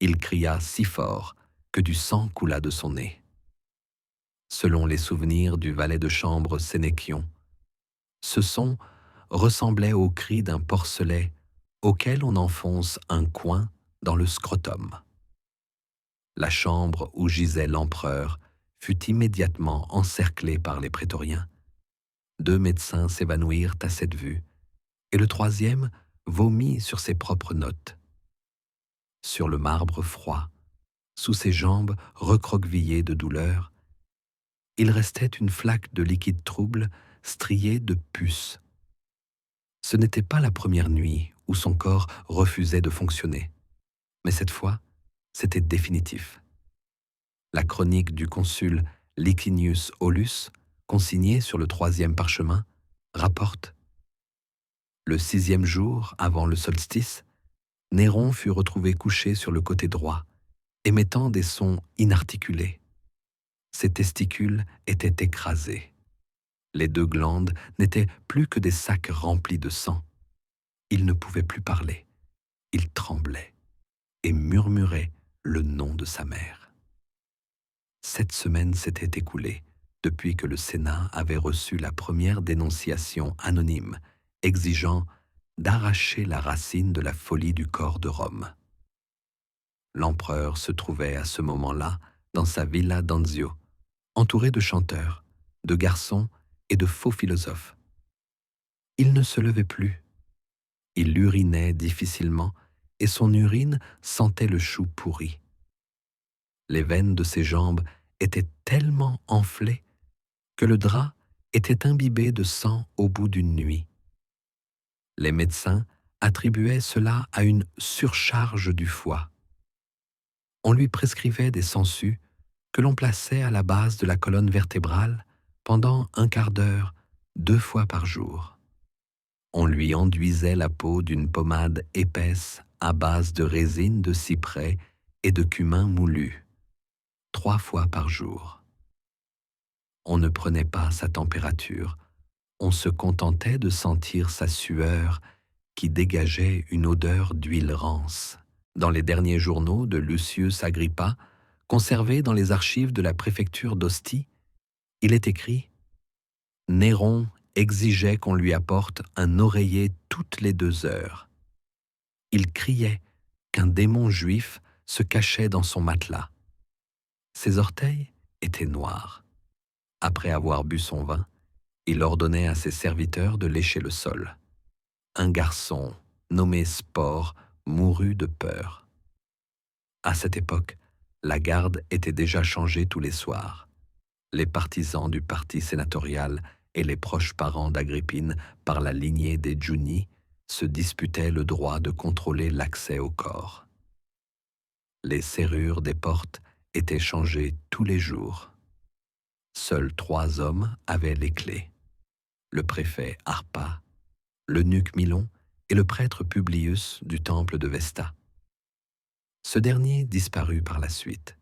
Il cria si fort que du sang coula de son nez. Selon les souvenirs du valet de chambre Sénéchion, ce son ressemblait au cri d'un porcelet auquel on enfonce un coin dans le scrotum. La chambre où gisait l'empereur fut immédiatement encerclée par les prétoriens. 2 médecins s'évanouirent à cette vue, et le troisième vomit sur ses propres notes. Sur le marbre froid, sous ses jambes recroquevillées de douleur, il restait une flaque de liquide trouble striée de puces. Ce n'était pas la première nuit où son corps refusait de fonctionner, mais cette fois, c'était définitif. La chronique du consul Licinius Aulus, consignée sur le 3e parchemin, rapporte: le 6e jour avant le solstice, Néron fut retrouvé couché sur le côté droit, émettant des sons inarticulés. Ses testicules étaient écrasés. Les 2 glandes n'étaient plus que des sacs remplis de sang. Il ne pouvait plus parler. Il tremblait et murmurait le nom de sa mère. 7 semaines s'étaient écoulées depuis que le Sénat avait reçu la première dénonciation anonyme exigeant d'arracher la racine de la folie du corps de Rome. L'empereur se trouvait à ce moment-là dans sa villa d'Anzio, entouré de chanteurs, de garçons et de faux philosophes. Il ne se levait plus. Il urinait difficilement et son urine sentait le chou pourri. Les veines de ses jambes étaient tellement enflées que le drap était imbibé de sang au bout d'une nuit. Les médecins attribuaient cela à une surcharge du foie. On lui prescrivait des sangsues que l'on plaçait à la base de la colonne vertébrale pendant un quart d'heure, 2 fois par jour. On lui enduisait la peau d'une pommade épaisse à base de résine de cyprès et de cumin moulu, 3 fois par jour. On ne prenait pas sa température, on se contentait de sentir sa sueur qui dégageait une odeur d'huile rance. Dans les derniers journaux de Lucius Agrippa, conservés dans les archives de la préfecture d'Ostie, il est écrit: Néron exigeait qu'on lui apporte un oreiller toutes les 2 heures. Il criait qu'un démon juif se cachait dans son matelas. Ses orteils étaient noirs. Après avoir bu son vin, il ordonnait à ses serviteurs de lécher le sol. Un garçon, nommé Spore, mourut de peur. À cette époque, la garde était déjà changée tous les soirs. Les partisans du parti sénatorial et les proches parents d'Agrippine par la lignée des Giuni se disputaient le droit de contrôler l'accès au corps. Les serrures des portes étaient changées tous les jours. Seuls 3 hommes avaient les clés: le préfet Arpa, l'eunuque Milon et le prêtre Publius du temple de Vesta. Ce dernier disparut par la suite.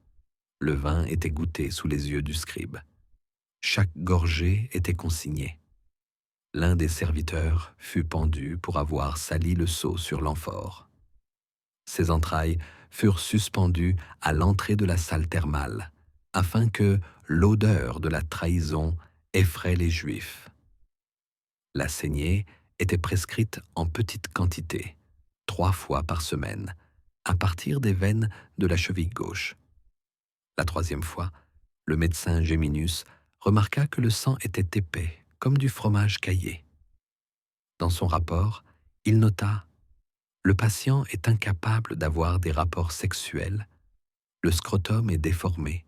Le vin était goûté sous les yeux du scribe. Chaque gorgée était consignée. L'un des serviteurs fut pendu pour avoir sali le seau sur l'amphore. Ses entrailles furent suspendues à l'entrée de la salle thermale, afin que l'odeur de la trahison effraie les Juifs. La saignée était prescrite en petite quantité, 3 fois par semaine, à partir des veines de la cheville gauche. La 3e fois, le médecin Géminus remarqua que le sang était épais, comme du fromage caillé. Dans son rapport, il nota: le patient est incapable d'avoir des rapports sexuels, le scrotum est déformé,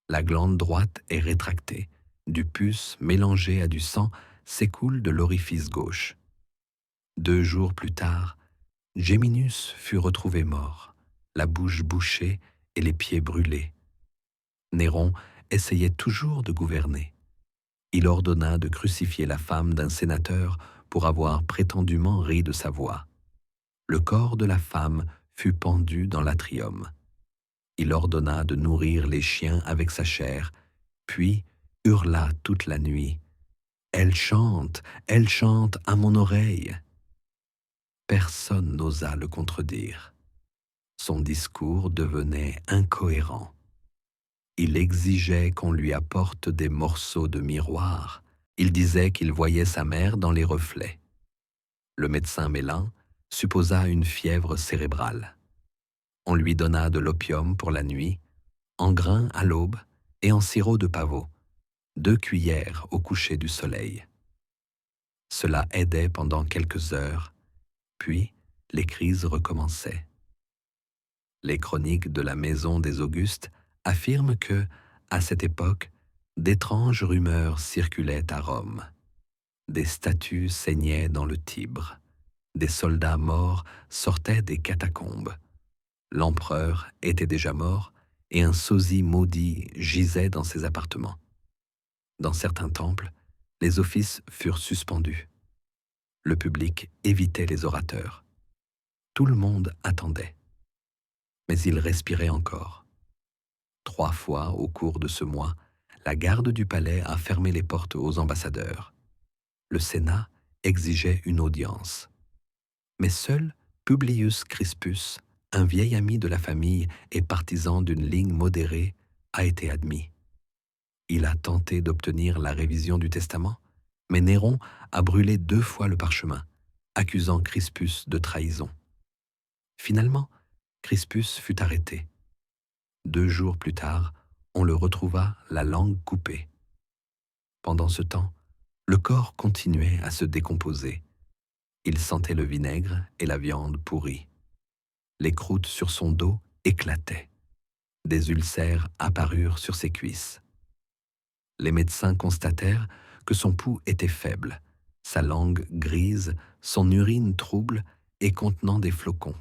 la glande droite est rétractée, du pus mélangé à du sang s'écoule de l'orifice gauche. 2 jours plus tard, Géminus fut retrouvé mort, la bouche bouchée et les pieds brûlés. Néron essayait toujours de gouverner. Il ordonna de crucifier la femme d'un sénateur pour avoir prétendument ri de sa voix. Le corps de la femme fut pendu dans l'atrium. Il ordonna de nourrir les chiens avec sa chair, puis hurla toute la nuit: elle chante à mon oreille. Personne n'osa le contredire. Son discours devenait incohérent. Il exigeait qu'on lui apporte des morceaux de miroir. Il disait qu'il voyait sa mère dans les reflets. Le médecin Mélin supposa une fièvre cérébrale. On lui donna de l'opium pour la nuit, en grains à l'aube et en sirop de pavot, 2 cuillères au coucher du soleil. Cela aidait pendant quelques heures, puis les crises recommençaient. Les chroniques de la maison des Augustes affirment que, à cette époque, d'étranges rumeurs circulaient à Rome. Des statues saignaient dans le Tibre. Des soldats morts sortaient des catacombes. L'empereur était déjà mort et un sosie maudit gisait dans ses appartements. Dans certains temples, les offices furent suspendus. Le public évitait les orateurs. Tout le monde attendait. Mais il respirait encore. 3 fois au cours de ce mois, la garde du palais a fermé les portes aux ambassadeurs. Le Sénat exigeait une audience. Mais seul Publius Crispus, un vieil ami de la famille et partisan d'une ligne modérée, a été admis. Il a tenté d'obtenir la révision du testament, mais Néron a brûlé 2 fois le parchemin, accusant Crispus de trahison. Finalement, Crispus fut arrêté. 2 jours plus tard, on le retrouva la langue coupée. Pendant ce temps, le corps continuait à se décomposer. Il sentait le vinaigre et la viande pourrie. Les croûtes sur son dos éclataient. Des ulcères apparurent sur ses cuisses. Les médecins constatèrent que son pouls était faible, sa langue grise, son urine trouble et contenant des flocons.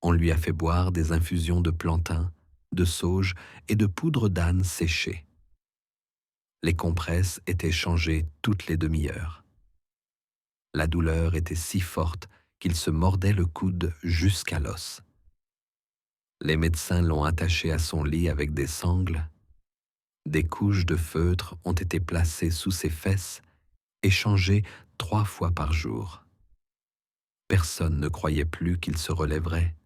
On lui a fait boire des infusions de plantain, de sauge et de poudre d'âne séchée. Les compresses étaient changées toutes les demi-heures. La douleur était si forte qu'il se mordait le coude jusqu'à l'os. Les médecins l'ont attaché à son lit avec des sangles. Des couches de feutre ont été placées sous ses fesses et changées 3 fois par jour. Personne ne croyait plus qu'il se relèverait.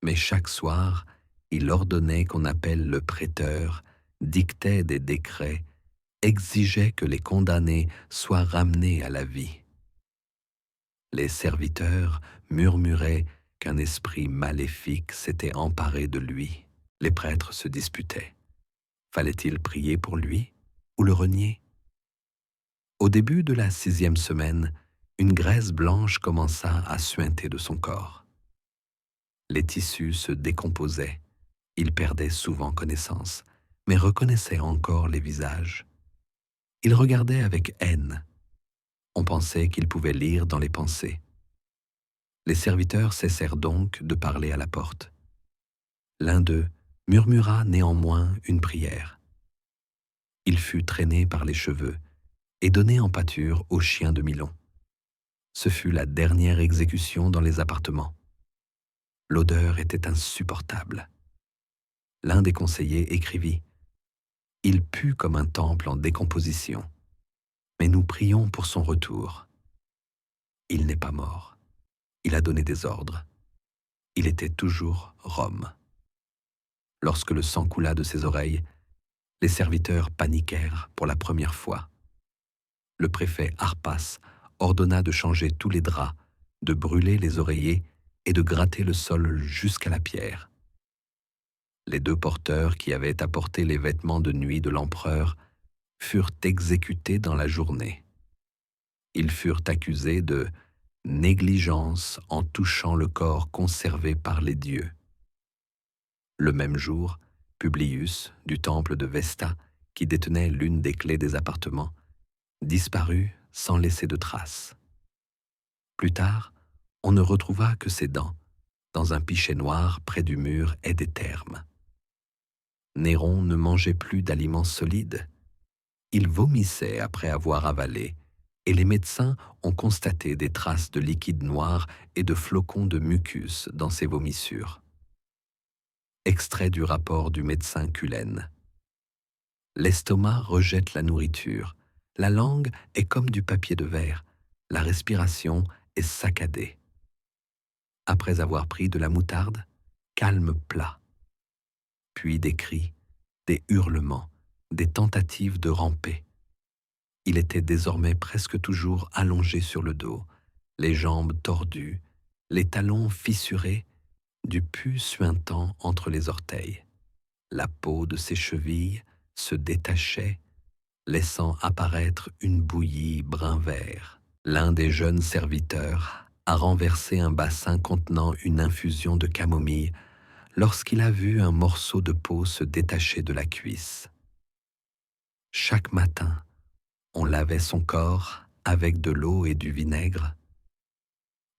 Mais chaque soir, il ordonnait qu'on appelle le prêteur, dictait des décrets, exigeait que les condamnés soient ramenés à la vie. Les serviteurs murmuraient qu'un esprit maléfique s'était emparé de lui. Les prêtres se disputaient. Fallait-il prier pour lui ou le renier? Au début de la 6e semaine, une graisse blanche commença à suinter de son corps. Les tissus se décomposaient. Il perdait souvent connaissance, mais reconnaissait encore les visages. Il regardait avec haine. On pensait qu'il pouvait lire dans les pensées. Les serviteurs cessèrent donc de parler à la porte. L'un d'eux murmura néanmoins une prière. Il fut traîné par les cheveux et donné en pâture aux chiens de Milon. Ce fut la dernière exécution dans les appartements. L'odeur était insupportable. L'un des conseillers écrivit « Il pue comme un temple en décomposition, mais nous prions pour son retour. Il n'est pas mort. Il a donné des ordres. Il était toujours Rome. » Lorsque le sang coula de ses oreilles, les serviteurs paniquèrent pour la première fois. Le préfet Harpas ordonna de changer tous les draps, de brûler les oreillers et de gratter le sol jusqu'à la pierre. Les 2 porteurs qui avaient apporté les vêtements de nuit de l'empereur furent exécutés dans la journée. Ils furent accusés de négligence en touchant le corps conservé par les dieux. Le même jour, Publius, du temple de Vesta, qui détenait l'une des clés des appartements, disparut sans laisser de traces. Plus tard, on ne retrouva que ses dents, dans un pichet noir près du mur et des thermes. Néron ne mangeait plus d'aliments solides. Il vomissait après avoir avalé, et les médecins ont constaté des traces de liquide noir et de flocons de mucus dans ses vomissures. Extrait du rapport du médecin Cullen. L'estomac rejette la nourriture, la langue est comme du papier de verre, la respiration est saccadée. Après avoir pris de la moutarde, calme plat. Puis des cris, des hurlements, des tentatives de ramper. Il était désormais presque toujours allongé sur le dos, les jambes tordues, les talons fissurés, du pus suintant entre les orteils. La peau de ses chevilles se détachait, laissant apparaître une bouillie brun-vert. L'un des jeunes serviteurs a renversé un bassin contenant une infusion de camomille lorsqu'il a vu un morceau de peau se détacher de la cuisse. Chaque matin, on lavait son corps avec de l'eau et du vinaigre.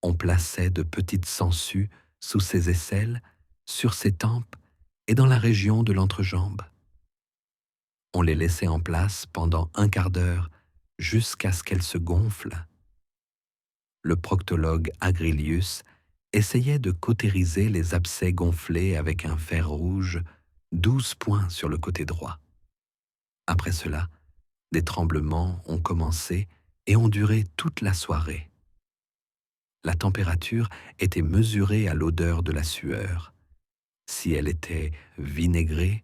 On plaçait de petites sangsues sous ses aisselles, sur ses tempes et dans la région de l'entrejambe. On les laissait en place pendant un quart d'heure jusqu'à ce qu'elles se gonflent. Le proctologue Agrilius essayait de cautériser les abcès gonflés avec un fer rouge, 12 points sur le côté droit. Après cela, des tremblements ont commencé et ont duré toute la soirée. La température était mesurée à l'odeur de la sueur. Si elle était vinaigrée,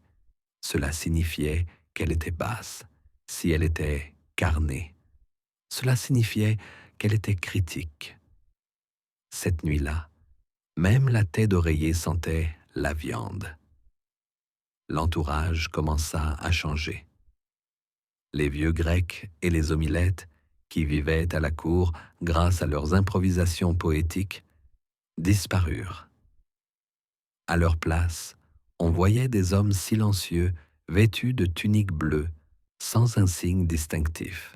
cela signifiait qu'elle était basse. Si elle était carnée, cela signifiait qu'elle était critique. Cette nuit-là, même la tête d'oreiller sentait la viande. L'entourage commença à changer. Les vieux Grecs et les homilettes, qui vivaient à la cour grâce à leurs improvisations poétiques, disparurent. À leur place, on voyait des hommes silencieux vêtus de tuniques bleues, sans un signe distinctif.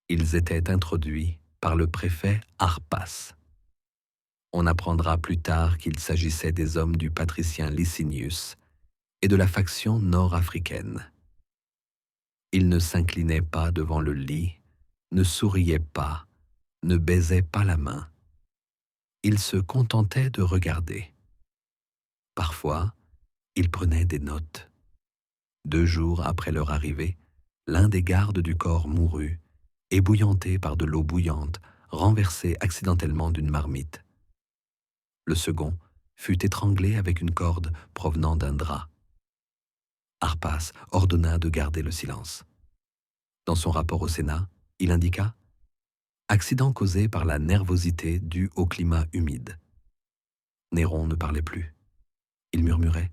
Ils étaient introduits par le préfet Harpas. On apprendra plus tard qu'il s'agissait des hommes du patricien Licinius et de la faction nord-africaine. Ils ne s'inclinaient pas devant le lit, ne souriaient pas, ne baisaient pas la main. Ils se contentaient de regarder. Parfois, ils prenaient des notes. 2 jours après leur arrivée, l'un des gardes du corps mourut, ébouillanté par de l'eau bouillante, renversée accidentellement d'une marmite. Le second fut étranglé avec une corde provenant d'un drap. Harpas ordonna de garder le silence. Dans son rapport au Sénat, il indiqua « Accident causé par la nervosité due au climat humide ». Néron ne parlait plus. Il murmurait,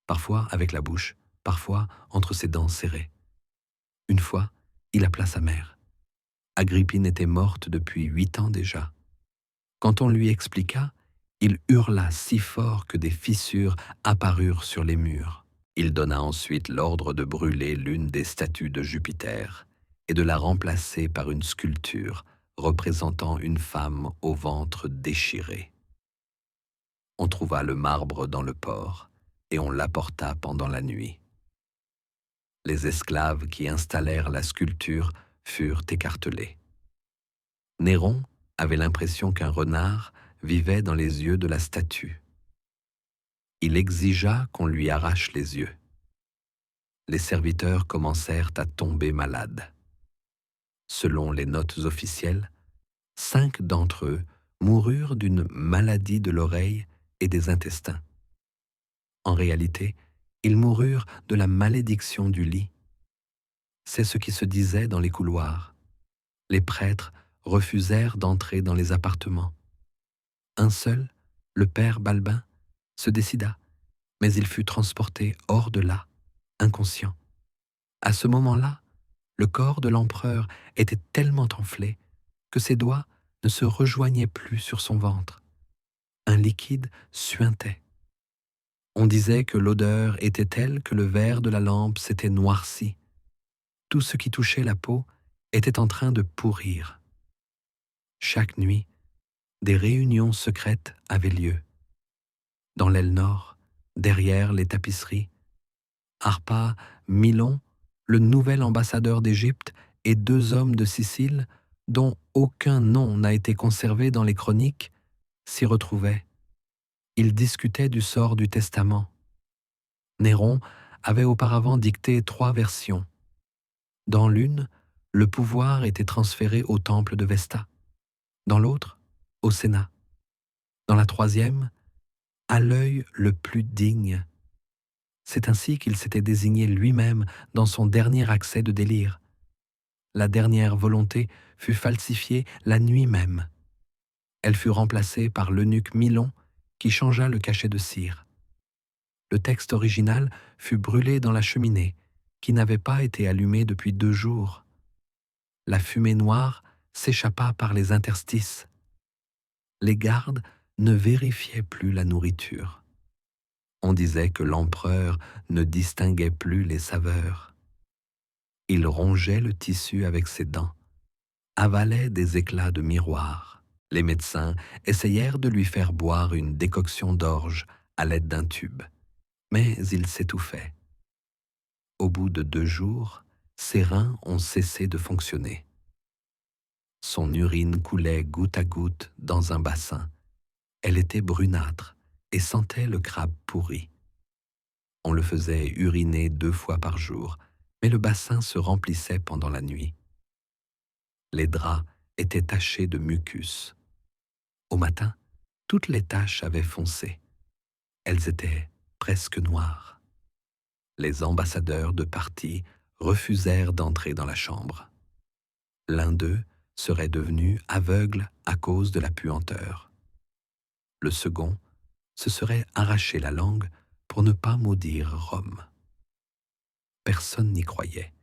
parfois avec la bouche, parfois entre ses dents serrées. Une fois, il appela sa mère. Agrippine était morte depuis 8 ans déjà. Quand on lui expliqua, il hurla si fort que des fissures apparurent sur les murs. Il donna ensuite l'ordre de brûler l'une des statues de Jupiter et de la remplacer par une sculpture représentant une femme au ventre déchiré. On trouva le marbre dans le port et on l'apporta pendant la nuit. Les esclaves qui installèrent la sculpture furent écartelés. Néron avait l'impression qu'un renard vivait dans les yeux de la statue. Il exigea qu'on lui arrache les yeux. Les serviteurs commencèrent à tomber malades. Selon les notes officielles, 5 d'entre eux moururent d'une maladie de l'oreille et des intestins. En réalité, ils moururent de la malédiction du lit. C'est ce qui se disait dans les couloirs. Les prêtres refusèrent d'entrer dans les appartements. Un seul, le père Balbin, se décida, mais il fut transporté hors de là, inconscient. À ce moment-là, le corps de l'empereur était tellement enflé que ses doigts ne se rejoignaient plus sur son ventre. Un liquide suintait. On disait que l'odeur était telle que le verre de la lampe s'était noirci. Tout ce qui touchait la peau était en train de pourrir. Chaque nuit, des réunions secrètes avaient lieu. Dans l'aile nord, derrière les tapisseries, Harpa, Milon, le nouvel ambassadeur d'Égypte et 2 hommes de Sicile, dont aucun nom n'a été conservé dans les chroniques, s'y retrouvaient. Ils discutaient du sort du testament. Néron avait auparavant dicté 3 versions. Dans l'une, le pouvoir était transféré au temple de Vesta. Dans l'autre, au Sénat. Dans la troisième, à l'œil le plus digne. C'est ainsi qu'il s'était désigné lui-même dans son dernier accès de délire. La dernière volonté fut falsifiée la nuit même. Elle fut remplacée par l'eunuque Milon qui changea le cachet de cire. Le texte original fut brûlé dans la cheminée, qui n'avait pas été allumée depuis 2 jours. La fumée noire s'échappa par les interstices. Les gardes ne vérifiaient plus la nourriture. On disait que l'empereur ne distinguait plus les saveurs. Il rongeait le tissu avec ses dents, avalait des éclats de miroir. Les médecins essayèrent de lui faire boire une décoction d'orge à l'aide d'un tube, mais il s'étouffait. Au bout de 2 jours, ses reins ont cessé de fonctionner. Son urine coulait goutte à goutte dans un bassin. Elle était brunâtre et sentait le crabe pourri. On le faisait uriner 2 fois par jour, mais le bassin se remplissait pendant la nuit. Les draps étaient tachés de mucus. Au matin, toutes les taches avaient foncé. Elles étaient presque noires. Les ambassadeurs de parti refusèrent d'entrer dans la chambre. L'un d'eux serait devenu aveugle à cause de la puanteur. Le second se serait arraché la langue pour ne pas maudire Rome. Personne n'y croyait,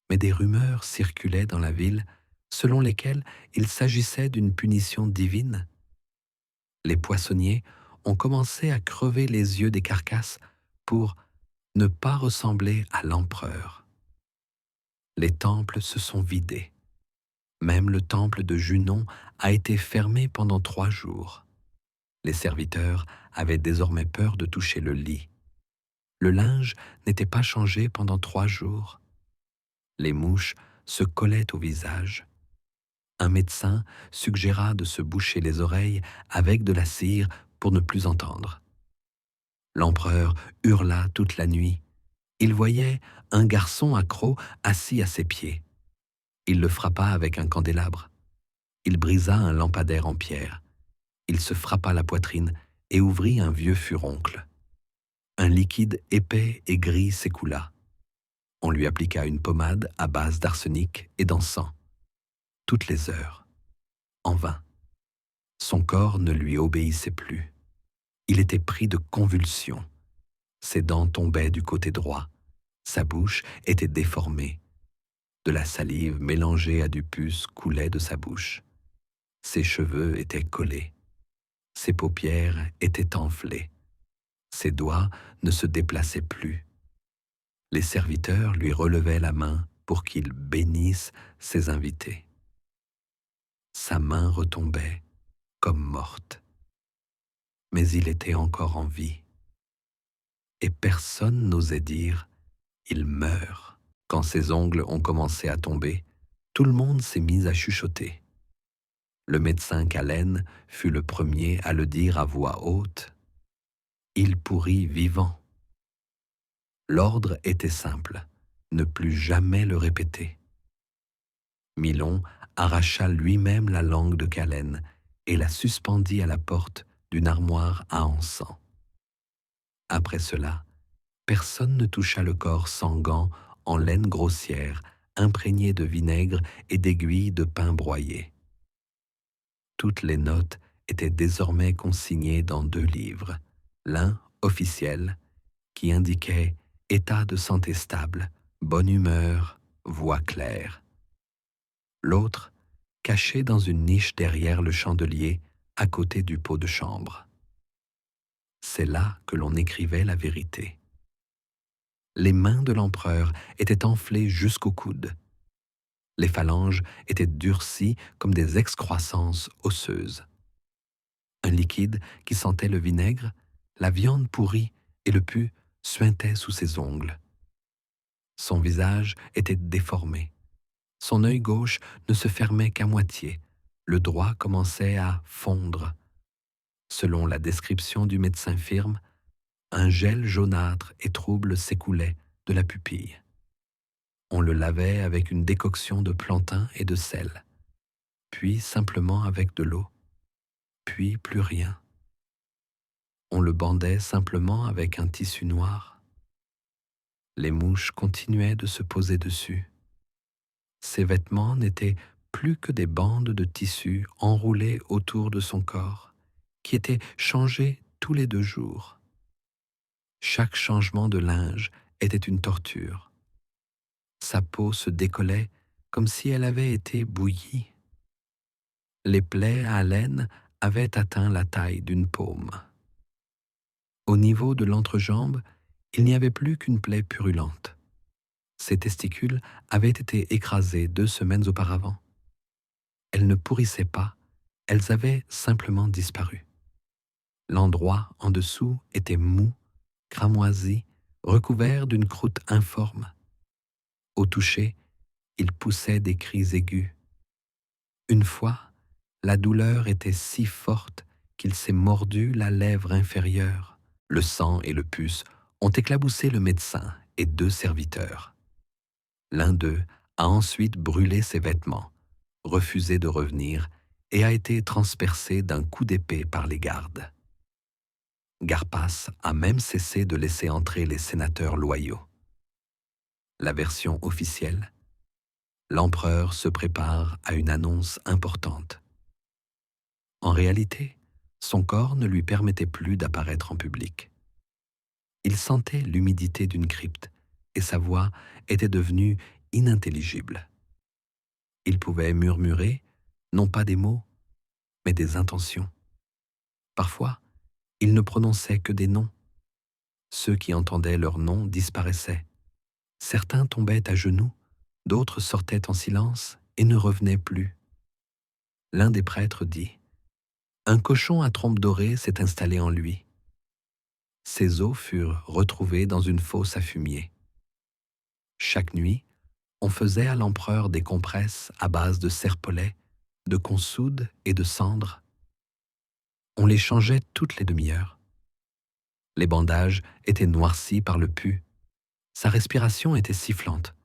mais des rumeurs circulaient dans la ville selon lesquelles il s'agissait d'une punition divine. Les poissonniers ont commencé à crever les yeux des carcasses pour ne pas ressembler à l'empereur. Les temples se sont vidés. Même le temple de Junon a été fermé pendant 3 jours. Les serviteurs avaient désormais peur de toucher le lit. Le linge n'était pas changé pendant 3 jours. Les mouches se collaient au visage. Un médecin suggéra de se boucher les oreilles avec de la cire pour ne plus entendre. L'empereur hurla toute la nuit. Il voyait un garçon accro assis à ses pieds. Il le frappa avec un candélabre. Il brisa un lampadaire en pierre. Il se frappa la poitrine et ouvrit un vieux furoncle. Un liquide épais et gris s'écoula. On lui appliqua une pommade à base d'arsenic et d'encens. Toutes les heures. En vain. Son corps ne lui obéissait plus. Il était pris de convulsions. Ses dents tombaient du côté droit. Sa bouche était déformée. De la salive mélangée à du pus coulait de sa bouche. Ses cheveux étaient collés. Ses paupières étaient enflées. Ses doigts ne se déplaçaient plus. Les serviteurs lui relevaient la main pour qu'il bénisse ses invités. Sa main retombait comme morte. Mais il était encore en vie. Et personne n'osait dire « il meurt ». Quand ses ongles ont commencé à tomber, tout le monde s'est mis à chuchoter. Le médecin Calène fut le premier à le dire à voix haute. Il pourrit vivant. L'ordre était simple, ne plus jamais le répéter. Milon arracha lui-même la langue de Calène et la suspendit à la porte d'une armoire à encens. Après cela, personne ne toucha le corps sanguin en laine grossière, imprégné de vinaigre et d'aiguilles de pain broyé. Toutes les notes étaient désormais consignées dans 2 livres, l'un officiel, qui indiquait état de santé stable, bonne humeur, voix claire. L'autre, caché dans une niche derrière le chandelier, à côté du pot de chambre. C'est là que l'on écrivait la vérité. Les mains de l'empereur étaient enflées jusqu'au coude. Les phalanges étaient durcies comme des excroissances osseuses. Un liquide qui sentait le vinaigre, la viande pourrie et le pus suintaient sous ses ongles. Son visage était déformé. Son œil gauche ne se fermait qu'à moitié. Le droit commençait à fondre. Selon la description du médecin firme, un gel jaunâtre et trouble s'écoulait de la pupille. On le lavait avec une décoction de plantain et de sel, puis simplement avec de l'eau, puis plus rien. On le bandait simplement avec un tissu noir. Les mouches continuaient de se poser dessus. Ses vêtements n'étaient plus que des bandes de tissu enroulées autour de son corps, qui étaient changées tous les 2 jours. Chaque changement de linge était une torture. Sa peau se décollait comme si elle avait été bouillie. Les plaies à laine avaient atteint la taille d'une paume. Au niveau de l'entrejambe, il n'y avait plus qu'une plaie purulente. Ses testicules avaient été écrasés 2 semaines auparavant. Elles ne pourrissaient pas, elles avaient simplement disparu. L'endroit en dessous était mou, cramoisi, recouvert d'une croûte informe. Au toucher, il poussait des cris aigus. Une fois, la douleur était si forte qu'il s'est mordu la lèvre inférieure. Le sang et le pus ont éclaboussé le médecin et 2 serviteurs. L'un d'eux a ensuite brûlé ses vêtements, refusé de revenir et a été transpercé d'un coup d'épée par les gardes. Garpas a même cessé de laisser entrer les sénateurs loyaux. La version officielle: l'empereur se prépare à une annonce importante. En réalité, son corps ne lui permettait plus d'apparaître en public. Il sentait l'humidité d'une crypte et sa voix était devenue inintelligible. Il pouvait murmurer, non pas des mots, mais des intentions. Parfois, il ne prononçait que des noms. Ceux qui entendaient leurs noms disparaissaient. Certains tombaient à genoux, d'autres sortaient en silence et ne revenaient plus. L'un des prêtres dit: « Un cochon à trompe dorée s'est installé en lui. » Ses os furent retrouvés dans une fosse à fumier. Chaque nuit, on faisait à l'empereur des compresses à base de serpolets, de consoude et de cendres. On les changeait toutes les demi-heures. Les bandages étaient noircis par le pus. Sa respiration était sifflante.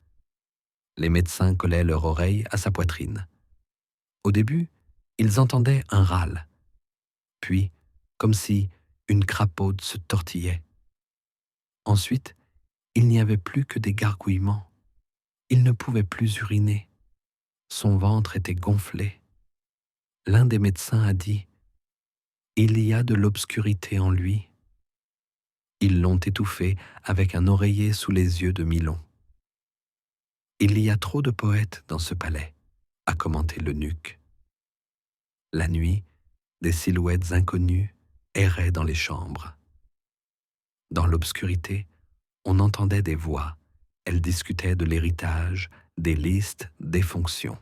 Les médecins collaient leur oreille à sa poitrine. Au début, ils entendaient un râle. Puis, comme si une crapaude se tortillait. Ensuite, il n'y avait plus que des gargouillements. Il ne pouvait plus uriner. Son ventre était gonflé. L'un des médecins a dit: « Il y a de l'obscurité en lui. » Ils l'ont étouffé avec un oreiller sous les yeux de Milon. « Il y a trop de poètes dans ce palais », a commenté l'eunuque. La nuit, des silhouettes inconnues erraient dans les chambres. Dans l'obscurité, on entendait des voix. Elles discutaient de l'héritage, des listes, des fonctions.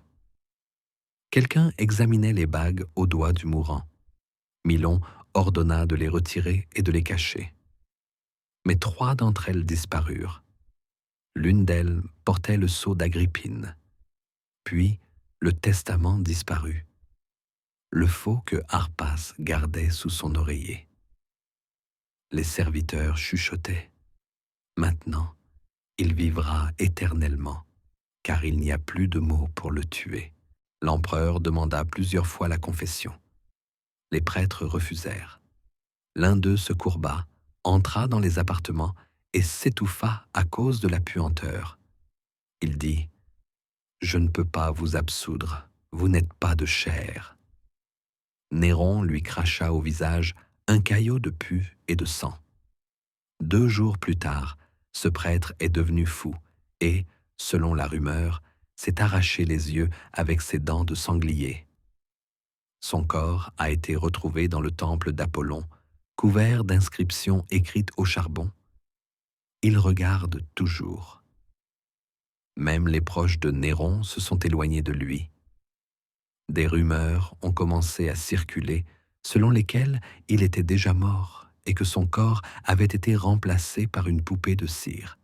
Quelqu'un examinait les bagues aux doigts du mourant. Milon ordonna de les retirer et de les cacher. Mais 3 d'entre elles disparurent. L'une d'elles portait le sceau d'Agrippine. Puis, le testament disparut. Le faux que Harpas gardait sous son oreiller. Les serviteurs chuchotaient. Maintenant, il vivra éternellement, car il n'y a plus de mots pour le tuer. L'empereur demanda plusieurs fois la confession. Les prêtres refusèrent. L'un d'eux se courba, entra dans les appartements et s'étouffa à cause de la puanteur. Il dit: « Je ne peux pas vous absoudre, vous n'êtes pas de chair. » Néron lui cracha au visage un caillot de pus et de sang. 2 jours plus tard, ce prêtre est devenu fou et, selon la rumeur, s'est arraché les yeux avec ses dents de sanglier. Son corps a été retrouvé dans le temple d'Apollon, couvert d'inscriptions écrites au charbon. Il regarde toujours. Même les proches de Néron se sont éloignés de lui. Des rumeurs ont commencé à circuler selon lesquelles il était déjà mort et que son corps avait été remplacé par une poupée de cire.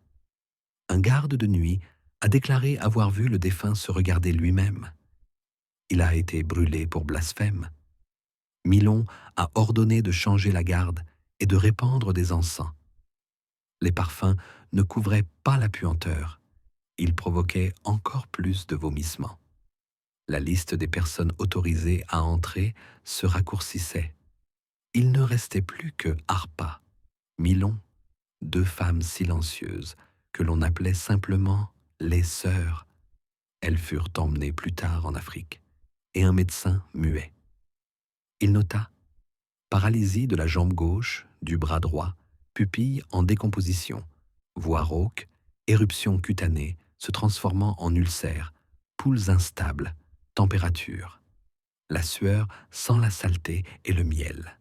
Un garde de nuit a déclaré avoir vu le défunt se regarder lui-même. Il a été brûlé pour blasphème. Milon a ordonné de changer la garde et de répandre des encens. Les parfums ne couvraient pas la puanteur. Ils provoquaient encore plus de vomissements. La liste des personnes autorisées à entrer se raccourcissait. il ne restait plus que Harpa, Milon, deux femmes silencieuses que l'on appelait simplement les sœurs. Elles furent emmenées plus tard en Afrique, et un médecin muet. Il nota paralysie de la jambe gauche, du bras droit, pupille en décomposition, voie rauque, éruption cutanée se transformant en ulcère, poules instables, température, la sueur sans la saleté et le miel.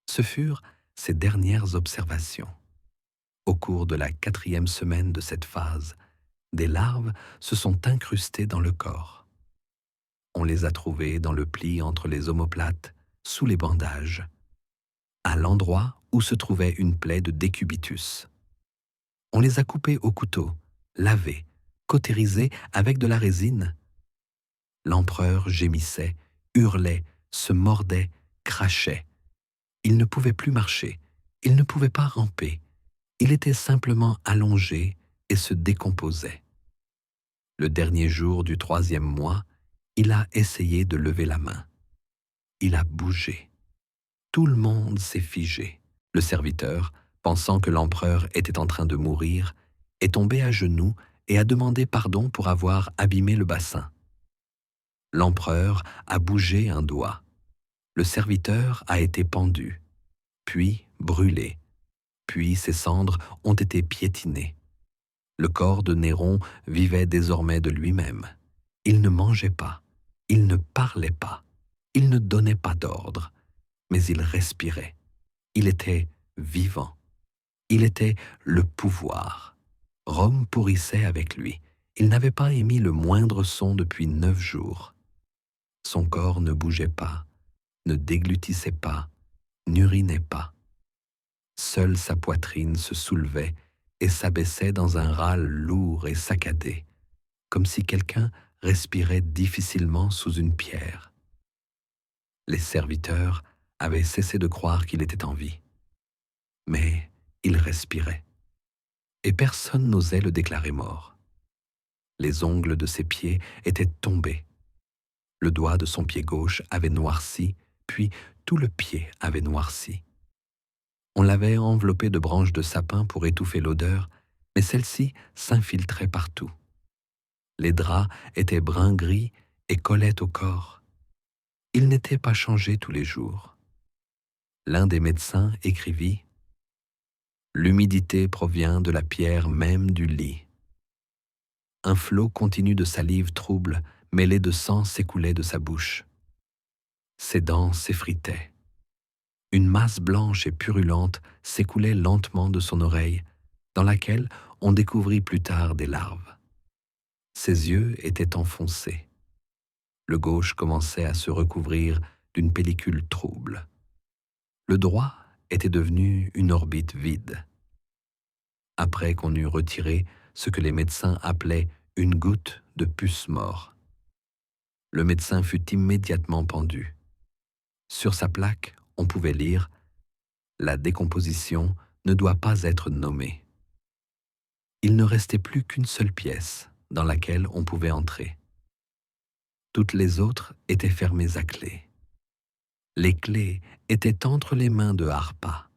Ce furent ses dernières observations. Au cours de la 4e semaine de cette phase, des larves se sont incrustées dans le corps. On les a trouvées dans le pli entre les omoplates, sous les bandages, à l'endroit où se trouvait une plaie de décubitus. On les a coupées au couteau, lavées, cautérisées avec de la résine. L'empereur gémissait, hurlait, se mordait, crachait. Il ne pouvait plus marcher, il ne pouvait pas ramper. Il était simplement allongé et se décomposait. Le dernier jour du 3e mois, il a essayé de lever la main. Il a bougé. Tout le monde s'est figé. Le serviteur, pensant que l'empereur était en train de mourir, est tombé à genoux et a demandé pardon pour avoir abîmé le bassin. L'empereur a bougé un doigt. Le serviteur a été pendu, puis brûlé, puis ses cendres ont été piétinées. Le corps de Néron vivait désormais de lui-même. Il ne mangeait pas, il ne parlait pas, il ne donnait pas d'ordre, mais il respirait. Il était vivant. Il était le pouvoir. Rome pourrissait avec lui. Il n'avait pas émis le moindre son depuis 9 jours. Son corps ne bougeait pas, ne déglutissait pas, n'urinait pas. Seule sa poitrine se soulevait et s'abaissait dans un râle lourd et saccadé, comme si quelqu'un respirait difficilement sous une pierre. Les serviteurs avaient cessé de croire qu'il était en vie. Mais il respirait, et personne n'osait le déclarer mort. Les ongles de ses pieds étaient tombés. Le doigt de son pied gauche avait noirci, puis tout le pied avait noirci. On l'avait enveloppé de branches de sapin pour étouffer l'odeur, mais celle-ci s'infiltrait partout. Les draps étaient brun-gris et collaient au corps. Il n'était pas changé tous les jours. L'un des médecins écrivit « L'humidité provient de la pierre même du lit. » Un flot continu de salive trouble, mêlé de sang, s'écoulait de sa bouche. Ses dents s'effritaient. Une masse blanche et purulente s'écoulait lentement de son oreille, dans laquelle on découvrit plus tard des larves. Ses yeux étaient enfoncés. Le gauche commençait à se recouvrir d'une pellicule trouble. Le droit était devenu une orbite vide. Après qu'on eut retiré ce que les médecins appelaient une goutte de pus mort, le médecin fut immédiatement pendu. Sur sa plaque, on pouvait lire « La décomposition ne doit pas être nommée ». Il ne restait plus qu'une seule pièce dans laquelle on pouvait entrer. Toutes les autres étaient fermées à clé. Les clés étaient entre les mains de Harpa.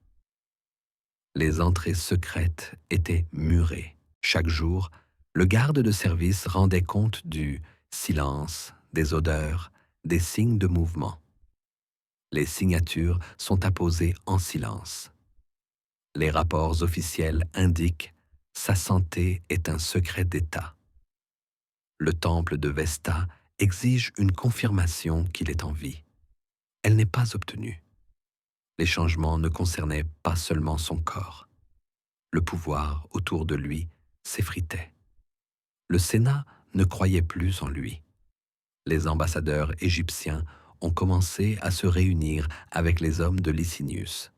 Les entrées secrètes étaient murées. Chaque jour, le garde de service rendait compte du silence, des odeurs, des signes de mouvement. Les signatures sont apposées en silence. Les rapports officiels indiquent « Sa santé est un secret d'État ». Le temple de Vesta exige une confirmation qu'il est en vie. Elle n'est pas obtenue. Les changements ne concernaient pas seulement son corps. Le pouvoir autour de lui s'effritait. Le Sénat ne croyait plus en lui. Les ambassadeurs égyptiens ont commencé à se réunir avec les hommes de Licinius.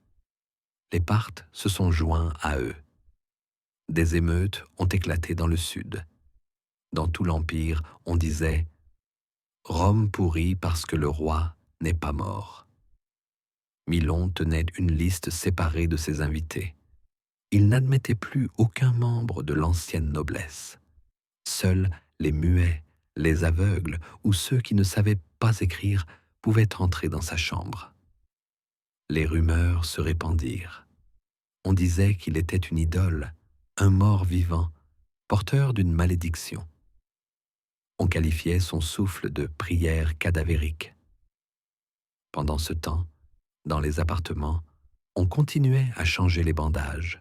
Les Parthes se sont joints à eux. Des émeutes ont éclaté dans le sud. Dans tout l'Empire, on disait « Rome pourrit parce que le roi n'est pas mort ». Milon tenait une liste séparée de ses invités. Il n'admettait plus aucun membre de l'ancienne noblesse. Seuls les muets, les aveugles ou ceux qui ne savaient pas écrire pouvaient entrer dans sa chambre. Les rumeurs se répandirent. On disait qu'il était une idole, un mort vivant, porteur d'une malédiction. On qualifiait son souffle de prière cadavérique. Pendant ce temps, dans les appartements, on continuait à changer les bandages.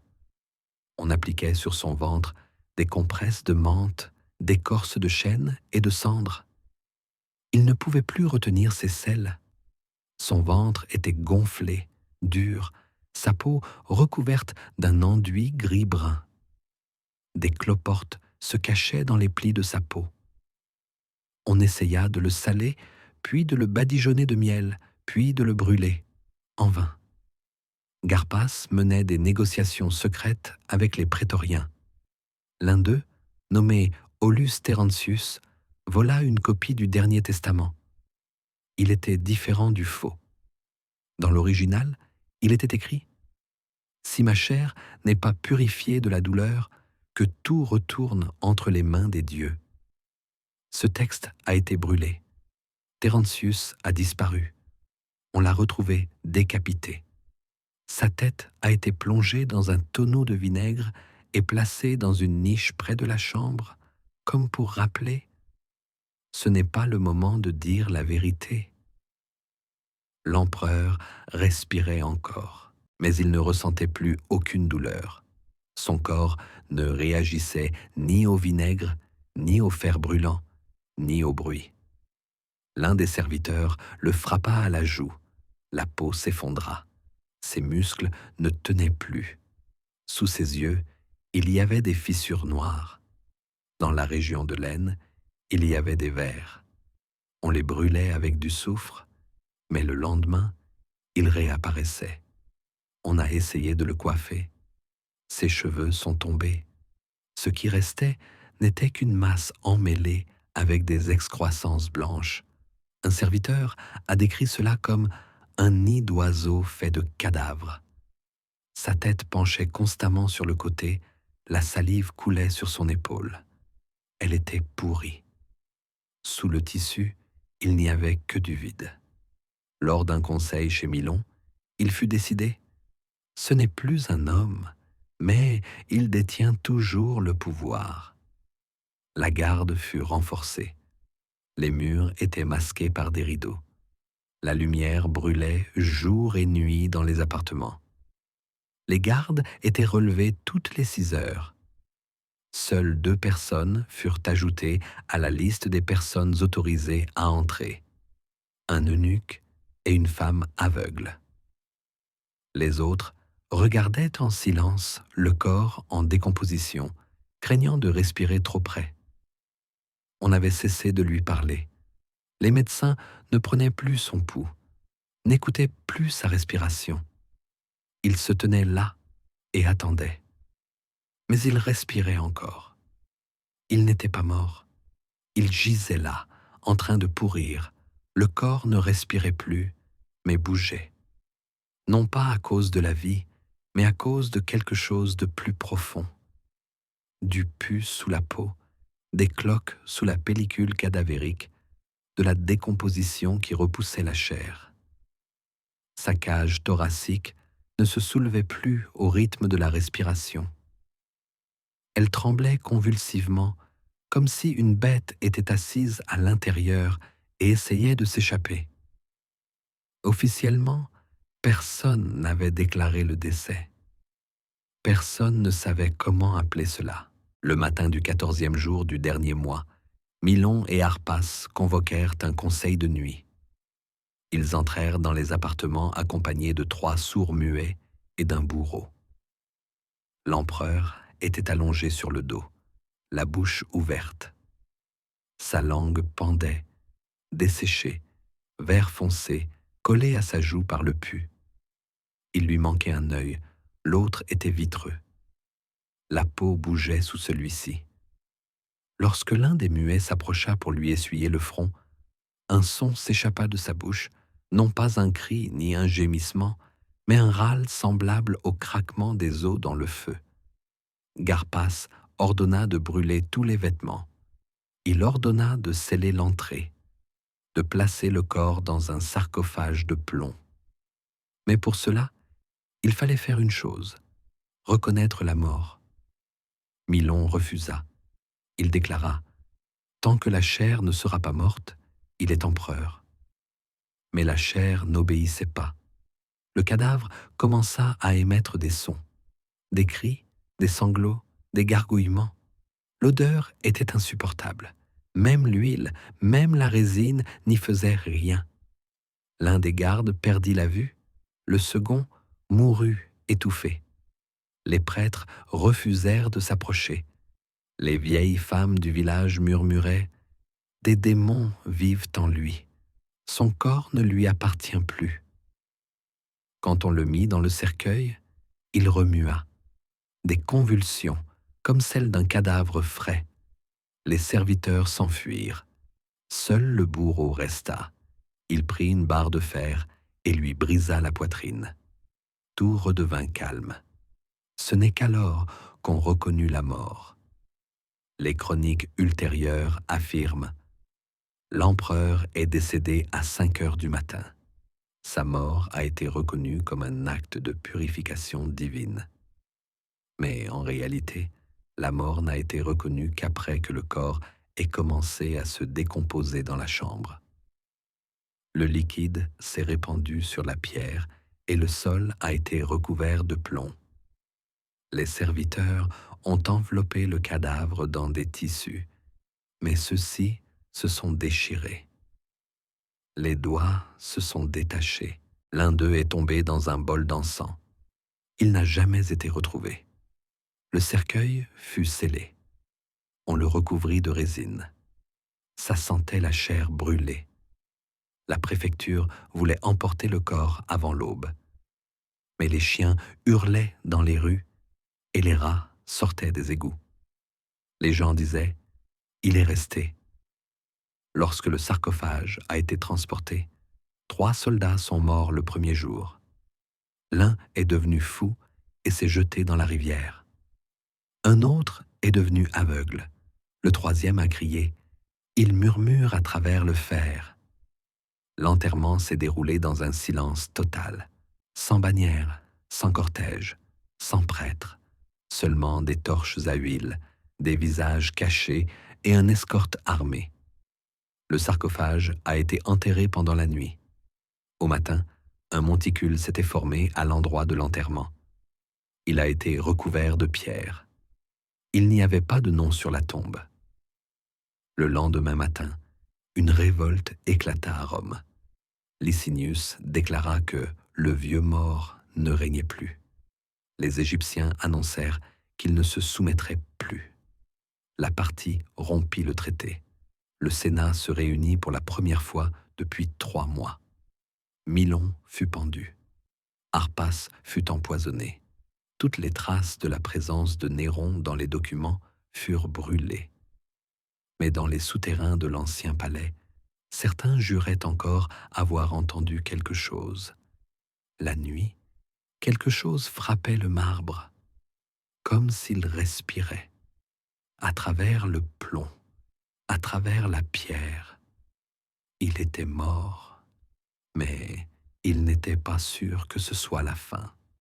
On appliquait sur son ventre des compresses de menthe, d'écorce de chêne et de cendre. Il ne pouvait plus retenir ses selles. Son ventre était gonflé, dur, sa peau recouverte d'un enduit gris-brun. Des cloportes se cachaient dans les plis de sa peau. On essaya de le saler, puis de le badigeonner de miel, puis de le brûler. En vain. Garpas menait des négociations secrètes avec les prétoriens. L'un d'eux, nommé Aulus Terentius, vola une copie du Dernier Testament. Il était différent du faux. Dans l'original, il était écrit « Si ma chair n'est pas purifiée de la douleur, que tout retourne entre les mains des dieux. » Ce texte a été brûlé. Terentius a disparu. On l'a retrouvé décapité. Sa tête a été plongée dans un tonneau de vinaigre et placée dans une niche près de la chambre, comme pour rappeler « Ce n'est pas le moment de dire la vérité ». L'empereur respirait encore, mais il ne ressentait plus aucune douleur. Son corps ne réagissait ni au vinaigre, ni au fer brûlant, ni au bruit. L'un des serviteurs le frappa à la joue. La peau s'effondra. Ses muscles ne tenaient plus. Sous ses yeux, il y avait des fissures noires. Dans la région de l'aine, il y avait des vers. On les brûlait avec du soufre, mais le lendemain, il réapparaissait. On a essayé de le coiffer. Ses cheveux sont tombés. Ce qui restait n'était qu'une masse emmêlée avec des excroissances blanches. Un serviteur a décrit cela comme un nid d'oiseau fait de cadavres. Sa tête penchait constamment sur le côté, la salive coulait sur son épaule. Elle était pourrie. Sous le tissu, il n'y avait que du vide. Lors d'un conseil chez Milon, il fut décidé « Ce n'est plus un homme, mais il détient toujours le pouvoir. » La garde fut renforcée. Les murs étaient masqués par des rideaux. La lumière brûlait jour et nuit dans les appartements. Les gardes étaient relevés toutes les 6 heures. Seules 2 personnes furent ajoutées à la liste des personnes autorisées à entrer. Un eunuque et une femme aveugle. Les autres regardaient en silence le corps en décomposition, craignant de respirer trop près. On avait cessé de lui parler. Les médecins ne prenaient plus son pouls, n'écoutaient plus sa respiration. Il se tenait là et attendait. Mais il respirait encore. Il n'était pas mort. Il gisait là, en train de pourrir. Le corps ne respirait plus, mais bougeait. Non pas à cause de la vie, mais à cause de quelque chose de plus profond. Du pus sous la peau, des cloques sous la pellicule cadavérique, de la décomposition qui repoussait la chair. Sa cage thoracique ne se soulevait plus au rythme de la respiration. Elle tremblait convulsivement, comme si une bête était assise à l'intérieur et essayait de s'échapper. Officiellement, personne n'avait déclaré le décès. Personne ne savait comment appeler cela. Le matin du 14e jour du dernier mois, Milon et Harpas convoquèrent un conseil de nuit. Ils entrèrent dans les appartements accompagnés de 3 sourds muets et d'un bourreau. L'empereur était allongé sur le dos, la bouche ouverte. Sa langue pendait, desséchée, vert foncé, collé à sa joue par le pus. Il lui manquait un œil, l'autre était vitreux. La peau bougeait sous celui-ci. Lorsque l'un des muets s'approcha pour lui essuyer le front, un son s'échappa de sa bouche, non pas un cri ni un gémissement, mais un râle semblable au craquement des os dans le feu. Garpas ordonna de brûler tous les vêtements. Il ordonna de sceller l'entrée, de placer le corps dans un sarcophage de plomb. Mais pour cela, il fallait faire une chose, reconnaître la mort. Milon refusa. Il déclara: tant que la chair ne sera pas morte, il est empereur. Mais la chair n'obéissait pas. Le cadavre commença à émettre des sons, des cris, des sanglots, des gargouillements. L'odeur était insupportable. Même l'huile, même la résine n'y faisaient rien. L'un des gardes perdit la vue, le second mourut étouffé. Les prêtres refusèrent de s'approcher. Les vieilles femmes du village murmuraient: des démons vivent en lui. Son corps ne lui appartient plus. Quand on le mit dans le cercueil, il remua. Des convulsions, comme celles d'un cadavre frais. Les serviteurs s'enfuirent. Seul le bourreau resta. Il prit une barre de fer et lui brisa la poitrine. Tout redevint calme. Ce n'est qu'alors qu'on reconnut la mort. Les chroniques ultérieures affirment: l'empereur est décédé à 5 heures du matin. Sa mort a été reconnue comme un acte de purification divine. Mais en réalité, la mort n'a été reconnue qu'après que le corps ait commencé à se décomposer dans la chambre. Le liquide s'est répandu sur la pierre et le sol a été recouvert de plomb. Les serviteurs ont enveloppé le cadavre dans des tissus, mais ceux-ci se sont déchirés. Les doigts se sont détachés. L'un d'eux est tombé dans un bol d'encens. Il n'a jamais été retrouvé. Le cercueil fut scellé. On le recouvrit de résine. Ça sentait la chair brûlée. La préfecture voulait emporter le corps avant l'aube. Mais les chiens hurlaient dans les rues et les rats sortaient des égouts. Les gens disaient: il est resté. Lorsque le sarcophage a été transporté, 3 soldats sont morts le premier jour. L'un est devenu fou et s'est jeté dans la rivière. Un autre est devenu aveugle. Le troisième a crié: il murmure à travers le fer. L'enterrement s'est déroulé dans un silence total, sans bannière, sans cortège, sans prêtre, seulement des torches à huile, des visages cachés et un escorte armé. Le sarcophage a été enterré pendant la nuit. Au matin, un monticule s'était formé à l'endroit de l'enterrement. Il a été recouvert de pierres. Il n'y avait pas de nom sur la tombe. Le lendemain matin, une révolte éclata à Rome. Licinius déclara que le vieux mort ne régnait plus. Les Égyptiens annoncèrent qu'ils ne se soumettraient plus. La partie rompit le traité. Le Sénat se réunit pour la première fois depuis 3 mois. Milon fut pendu. Harpas fut empoisonné. Toutes les traces de la présence de Néron dans les documents furent brûlées. Mais dans les souterrains de l'ancien palais, certains juraient encore avoir entendu quelque chose. La nuit, quelque chose frappait le marbre, comme s'il respirait, à travers le plomb, à travers la pierre. Il était mort, mais il n'était pas sûr que ce soit la fin.